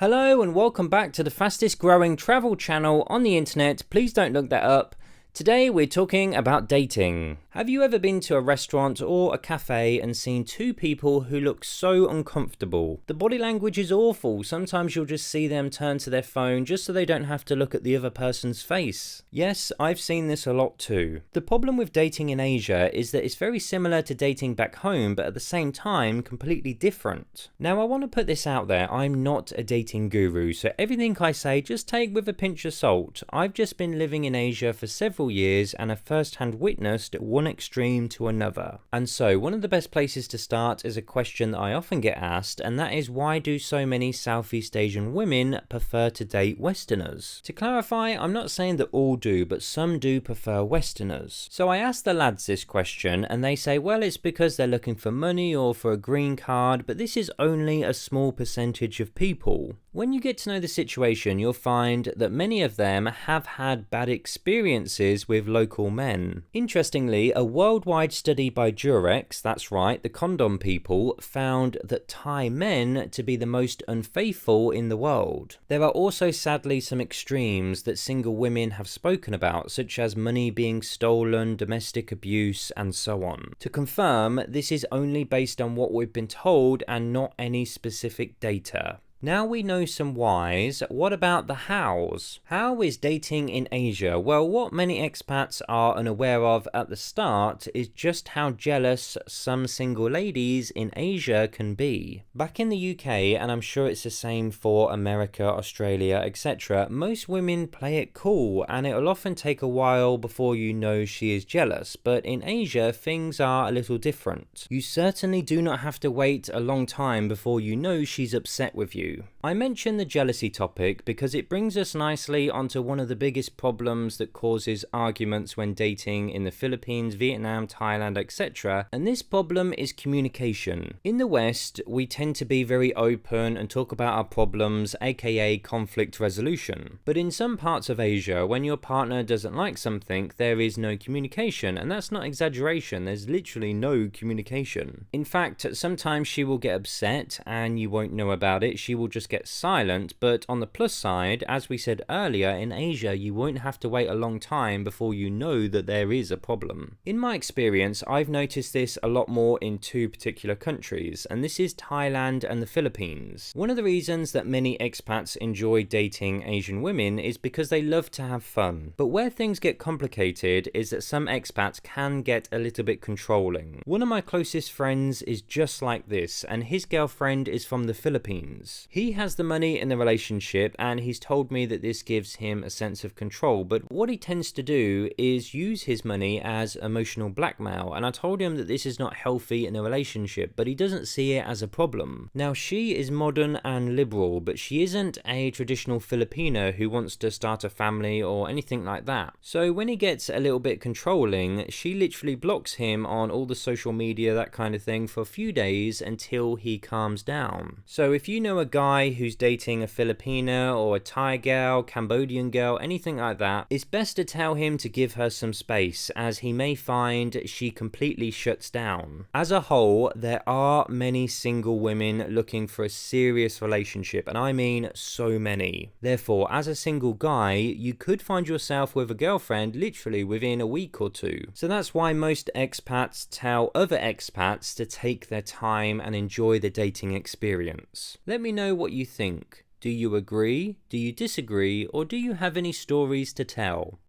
Hello and welcome back to the fastest growing travel channel on the internet. Please don't look that up. Today we're talking about dating. Have you ever been to a restaurant or a cafe and seen two people who look so uncomfortable? The body language is awful. Sometimes you'll just see them turn to their phone just so they don't have to look at the other person's face. Yes, I've seen this a lot too. The problem with dating in Asia is that it's very similar to dating back home, but at the same time completely different. Now I want to put this out there, I'm not a dating guru, so everything I say just take with a pinch of salt. I've just been living in Asia for several years and have first-hand witnessed one extreme to another. And so one of the best places to start is a question that I often get asked, and that is, why do so many Southeast Asian women prefer to date Westerners? To clarify, I'm not saying that all do, but some do prefer Westerners. So I asked the lads this question and they say, well, it's because they're looking for money or for a green card, but this is only a small percentage of people. When you get to know the situation, you'll find that many of them have had bad experiences with local men. Interestingly, a worldwide study by Durex, that's right, the condom people, found that Thai men to be the most unfaithful in the world. There are also sadly some extremes that single women have spoken about, such as money being stolen, domestic abuse, and so on. To confirm, this is only based on what we've been told and not any specific data. Now we know some whys, what about the hows? How is dating in Asia? Well, what many expats are unaware of at the start is just how jealous some single ladies in Asia can be. Back in the UK, and I'm sure it's the same for America, Australia, etc., most women play it cool, and it'll often take a while before you know she is jealous, but in Asia, things are a little different. You certainly do not have to wait a long time before you know she's upset with you. I mention the jealousy topic because it brings us nicely onto one of the biggest problems that causes arguments when dating in the Philippines, Vietnam, Thailand, etc. And this problem is communication. In the West, we tend to be very open and talk about our problems, aka conflict resolution. But in some parts of Asia, when your partner doesn't like something, there is no communication, and that's not exaggeration, there's literally no communication. In fact, sometimes she will get upset and you won't know about it, she will just get silent, but on the plus side, as we said earlier, in Asia you won't have to wait a long time before you know that there is a problem. In my experience, I've noticed this a lot more in two particular countries, and this is Thailand and the Philippines. One of the reasons that many expats enjoy dating Asian women is because they love to have fun. But where things get complicated is that some expats can get a little bit controlling. One of my closest friends is just like this, and his girlfriend is from the Philippines. He has the money in the relationship and he's told me that this gives him a sense of control, but what he tends to do is use his money as emotional blackmail, and I told him that this is not healthy in a relationship, but he doesn't see it as a problem. Now she is modern and liberal, but she isn't a traditional Filipino who wants to start a family or anything like that. So when he gets a little bit controlling, she literally blocks him on all the social media, that kind of thing, for a few days until he calms down. So if you know a guy who's dating a Filipina or a Thai girl, Cambodian girl, anything like that, it's best to tell him to give her some space, as he may find she completely shuts down. As a whole, there are many single women looking for a serious relationship, and I mean so many. Therefore, as a single guy, you could find yourself with a girlfriend literally within a week or two. So that's why most expats tell other expats to take their time and enjoy the dating experience. Let me know what you think. Do you agree? Do you disagree? Or do you have any stories to tell?